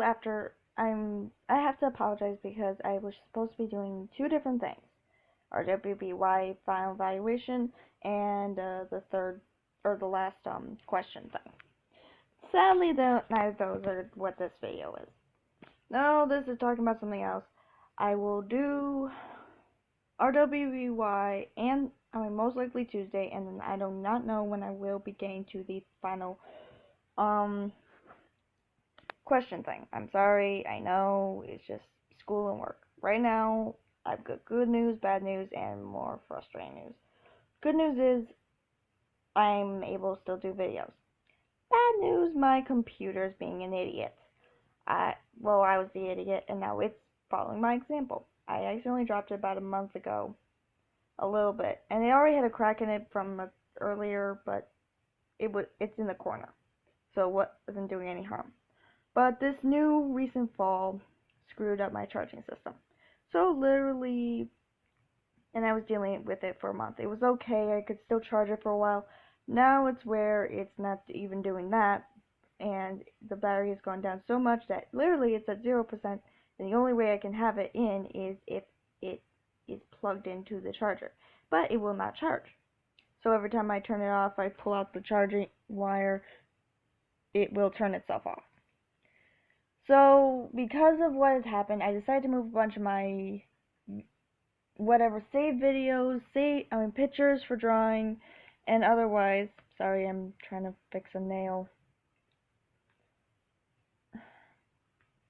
after I have to apologize because I was supposed to be doing two different things. Our WBY final evaluation and the last question thing. Sadly, though, neither of those are what this video is. No, this is talking about something else. I will do RWBY and most likely Tuesday, and then I do not know when I will be getting to the final question thing. I'm sorry, I know, it's just school and work. Right now, I've got good news, bad news, and more frustrating news. Good news is I'm able to still do videos. Bad news, my computer's being an idiot. I was the idiot, and now it's following my example. I accidentally dropped it about a month ago, a little bit, and it already had a crack in it from earlier, but it's in the corner, so it wasn't doing any harm. But this new recent fall screwed up my charging system. So literally, and I was dealing with it for a month. It was okay, I could still charge it for a while. Now it's where it's not even doing that, and the battery has gone down so much that literally it's at 0%, and the only way I can have it in is if it is plugged into the charger. But it will not charge. So every time I turn it off, I pull out the charging wire, it will turn itself off. So, because of what has happened, I decided to move a bunch of my saved videos, pictures for drawing, and otherwise. Sorry, I'm trying to fix a nail.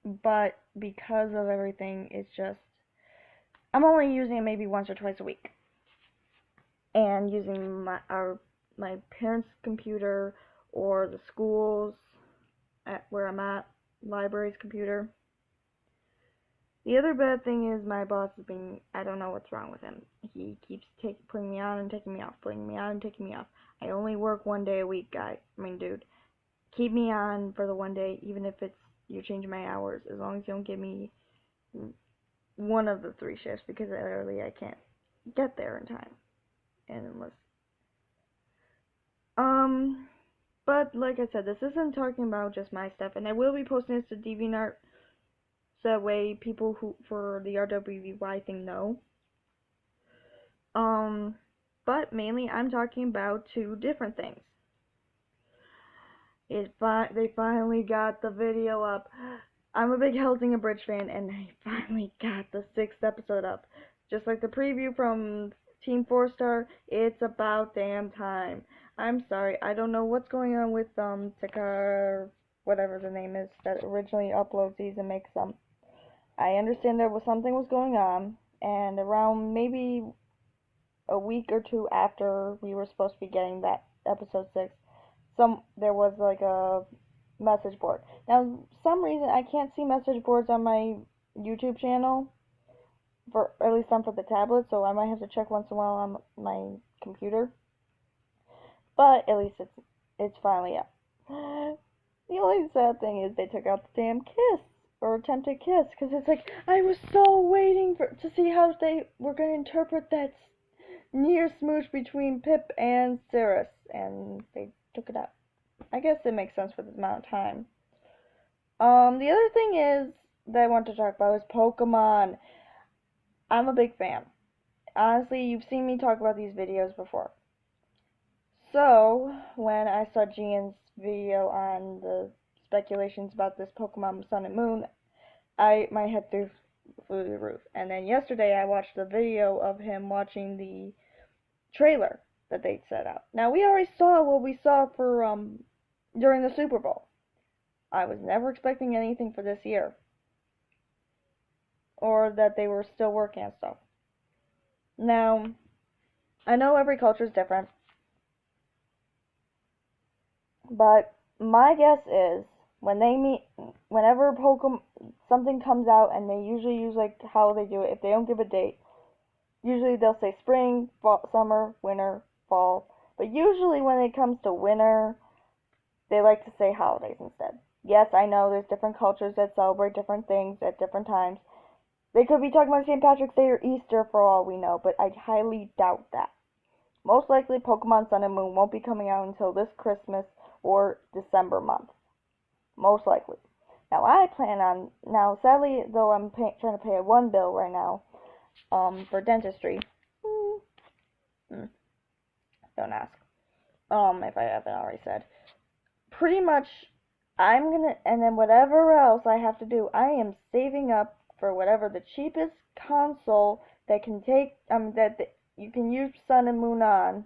But because of everything, it's just, I'm only using it maybe once or twice a week. And using my parents' computer or the schools where I'm at. Library's computer. The other bad thing is my boss is I don't know what's wrong with him. He keeps putting me on and taking me off, putting me on and taking me off. I only work 1 day a week, dude. Keep me on for the 1 day, even if you're changing my hours, as long as you don't give me one of the 3 shifts, because literally I can't get there in time. And But, like I said, this isn't talking about just my stuff, and I will be posting this to DeviantArt, so that way people who, for the RWBY thing, know. But mainly I'm talking about 2 different things. They finally got the video up. I'm a big Hellsing abridged fan, and they finally got the 6th episode up. Just like the preview from Team 4-Star, it's about damn time. I'm sorry, I don't know what's going on with Takar, whatever the name is, that originally uploads these and makes them. I understand something was going on, and around maybe a week or 2 after we were supposed to be getting that episode 6, there was like a message board. Now, some reason I can't see message boards on my YouTube channel, for at least some for the tablet, so I might have to check once in a while on my computer. But at least it's finally up. The only sad thing is they took out the damn kiss, or attempted kiss, because it's like, I was so waiting to see how they were going to interpret that near smooch between Pip and Cirrus, and they took it out. I guess it makes sense for this amount of time. The other thing is that I want to talk about is Pokemon. I'm a big fan. Honestly, you've seen me talk about these videos before. So, when I saw Gian's video on the speculations about this Pokemon Sun and Moon, my head flew the roof. And then yesterday I watched the video of him watching the trailer that they set out. Now, we already saw what we saw for during the Super Bowl. I was never expecting anything for this year. Or that they were still working on stuff. Now, I know every culture is different. But my guess is whenever something comes out, and they usually use like how they do it, if they don't give a date, usually they'll say spring, fall, summer, winter, fall. But usually when it comes to winter, they like to say holidays instead. Yes, I know there's different cultures that celebrate different things at different times. They could be talking about St. Patrick's Day or Easter for all we know, but I highly doubt that. Most likely Pokemon Sun and Moon won't be coming out until this Christmas or December month. Most likely. Now I plan on, now sadly though I'm trying to pay a one bill right now, for dentistry. Mm, don't ask. If I haven't already said. Pretty much, I'm gonna, and then whatever else I have to do, I am saving up for whatever the cheapest console that can take, you can use Sun and Moon on,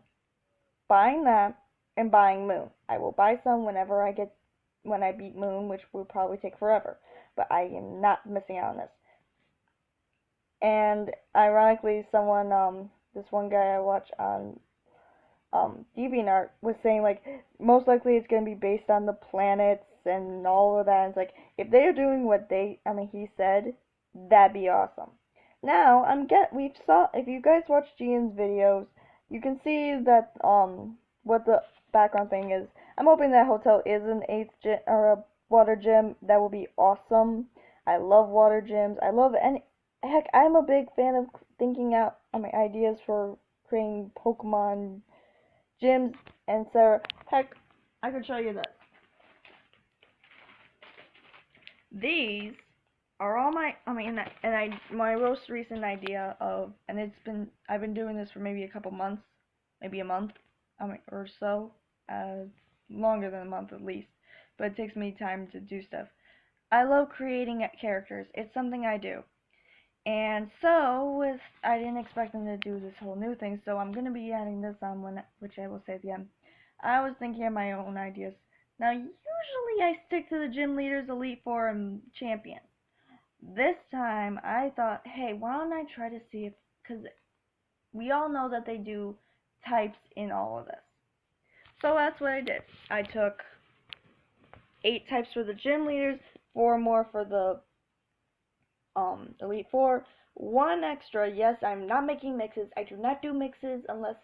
buying that, and buying Moon. I will buy Sun when I beat Moon, which will probably take forever, but I am not missing out on this. And ironically, this one guy I watch on DeviantArt was saying, like, most likely it's going to be based on the planets and all of that. And it's like, if they're doing what he said, that'd be awesome. Now, if you guys watch Gian's videos, you can see that, what the background thing is. I'm hoping that hotel is an 8th gym, or a water gym. That would be awesome. I love water gyms. Heck, I'm a big fan of thinking out, ideas for creating Pokemon gyms, and so, heck, I could show you this. These are all my most recent idea of, and I've been doing this for maybe a couple months, maybe a month, or so, longer than a month at least, but it takes me time to do stuff. I love creating characters. It's something I do. And so, I didn't expect them to do this whole new thing, so I'm going to be adding this on, which I will say at the end. I was thinking of my own ideas. Now, usually I stick to the gym leaders, Elite Four, and Champion. This time, I thought, hey, why don't I try to see if, because we all know that they do types in all of this. So that's what I did. I took 8 types for the gym leaders, 4 more for the Elite Four, 1 extra. Yes, I'm not making mixes. I do not do mixes unless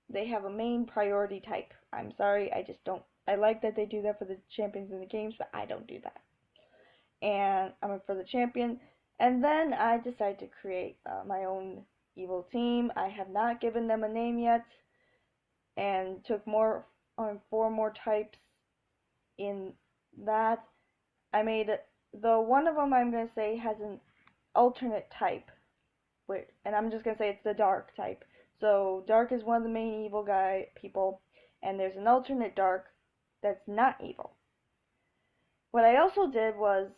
they have a main priority type. I'm sorry, I just don't. I like that they do that for the champions in the games, but I don't do that. And for the champion, and then I decided to create my own evil team. I have not given them a name yet, and took 4 more types in that. I made, though one of them I'm going to say has an alternate type, and I'm just gonna say it's the dark type. So dark is one of the main evil people, and there's an alternate dark that's not evil. What I also did was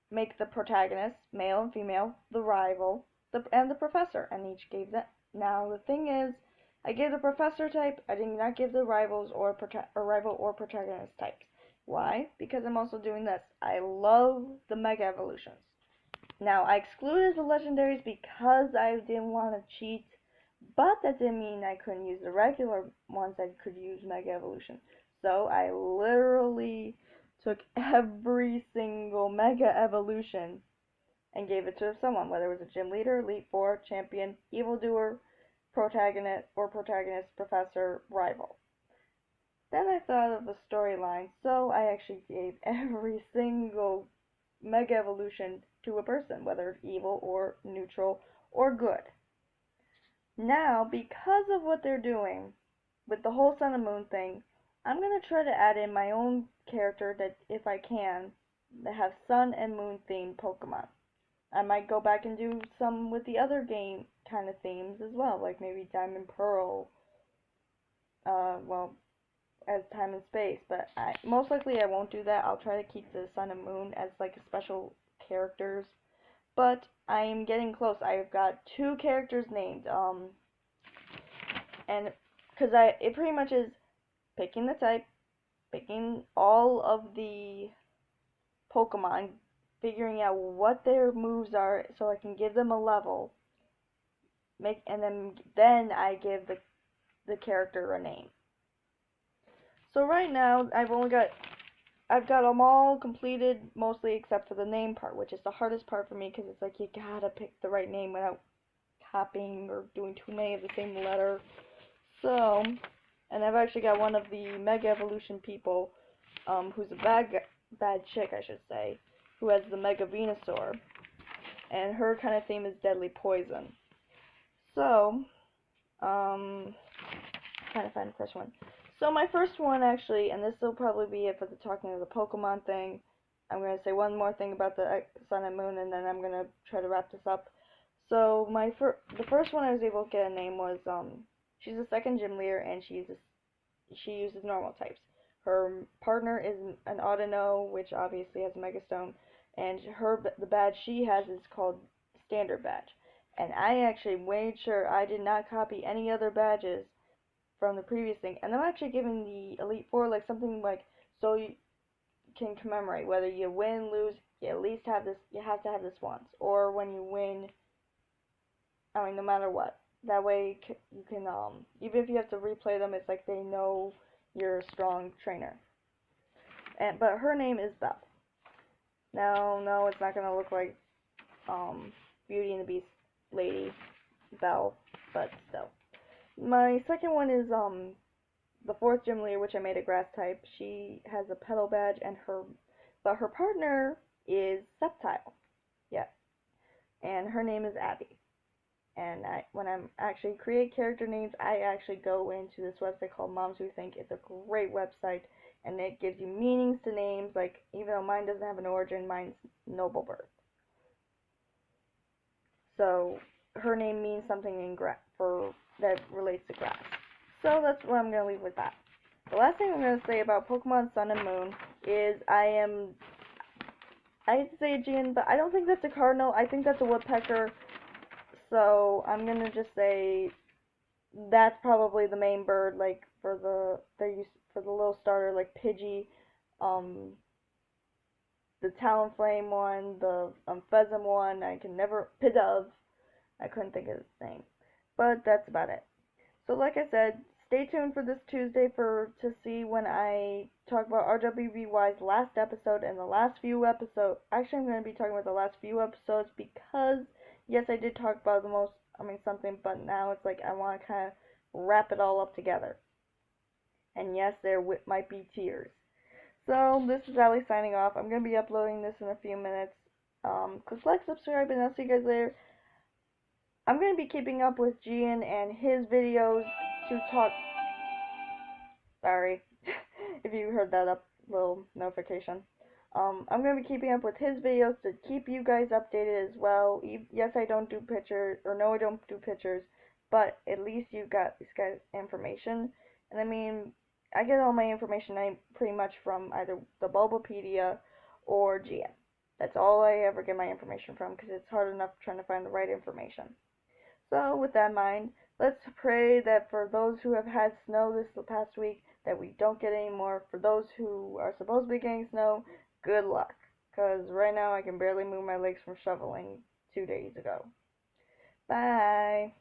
make the protagonist, male and female, the rival, and the professor, and each gave that. Now the thing is, I gave the professor type. I did not give the rivals or rival or protagonist types. Why? Because I'm also doing this. I love the mega evolutions. Now, I excluded the legendaries because I didn't want to cheat, but that didn't mean I couldn't use the regular ones. I could use Mega Evolution. So, I literally took every single Mega Evolution and gave it to someone, whether it was a gym leader, Elite Four, champion, evildoer, protagonist, professor, rival. Then I thought of a storyline, so I actually gave every single Mega Evolution to a person, whether it's evil or neutral or good. Now, because of what they're doing with the whole Sun and Moon thing, I'm going to try to add in my own character that, if I can, that have Sun and Moon themed Pokemon. I might go back and do some with the other game kind of themes as well, like maybe Diamond Pearl, as Time and Space, but most likely I won't do that. I'll try to keep the Sun and Moon as like special characters, but I'm getting close. I've got 2 characters named, and because it pretty much is picking the type, picking all of the Pokemon, figuring out what their moves are so I can give them a level, and then I give the character a name. So right now, I've got them all completed, mostly except for the name part, which is the hardest part for me, because it's like you gotta pick the right name without copying or doing too many of the same letter. So, and I've actually got one of the Mega Evolution people, who's a bad chick, I should say, who has the Mega Venusaur, and her kind of theme is deadly poison. So, trying to find the first one. So my first one, actually, and this will probably be it for the talking of the Pokemon thing, I'm going to say one more thing about the sun and moon, and then I'm going to try to wrap this up. So the first one I was able to get a name was she's a second gym leader, and she uses normal types. Her partner is an Audino, which obviously has a Megastone, and the badge she has is called Standard Badge. And I actually made sure I did not copy any other badges from the previous thing, and I'm actually giving the Elite Four like something like so you can commemorate whether you win, lose, you at least have this. You have to have this once, or when you win, I mean, no matter what. That way you can even if you have to replay them, it's like they know you're a strong trainer. But her name is Belle. Now, no, it's not gonna look like Beauty and the Beast lady Belle, but still. My second one is the fourth gym leader, which I made a grass type. She has a petal badge, and her partner is Sceptile. Yeah, and her name is Abby. And when I actually create character names, I actually go into this website called Moms Who Think. It's a great website, and it gives you meanings to names. Like, even though mine doesn't have an origin, mine's Noble Birth. So her name means something that relates to grass. So that's what I'm gonna leave with that. The last thing I'm gonna say about Pokemon Sun and Moon is I hate to say it, Gian, but I don't think that's a cardinal. I think that's a woodpecker. So I'm gonna just say that's probably the main bird, like for the little starter, like Pidgey, the Talonflame one, the Pheasant one. I can never Pidove. I couldn't think of his name, but that's about it. So like I said, stay tuned for this Tuesday to see when I talk about RWBY's last episode and the last few episodes. Actually, I'm going to be talking about the last few episodes because, yes, I did talk about something, but now it's like I want to kind of wrap it all up together. And yes, there might be tears. So, this is Ali signing off. I'm going to be uploading this in a few minutes. Click like, subscribe, and I'll see you guys later. I'm going to be keeping up with Gian and his videos to talk. Sorry if you heard that little notification. I'm going to be keeping up with his videos to keep you guys updated as well. Yes, I don't do pictures, or no, I don't do pictures, but at least you got this guy's information. And I mean, I get all my information pretty much from either the Bulbapedia or Gian. That's all I ever get my information from, because it's hard enough trying to find the right information. So, with that in mind, let's pray that for those who have had snow this past week, that we don't get any more. For those who are supposed to be getting snow, good luck. Because right now I can barely move my legs from shoveling 2 days ago. Bye.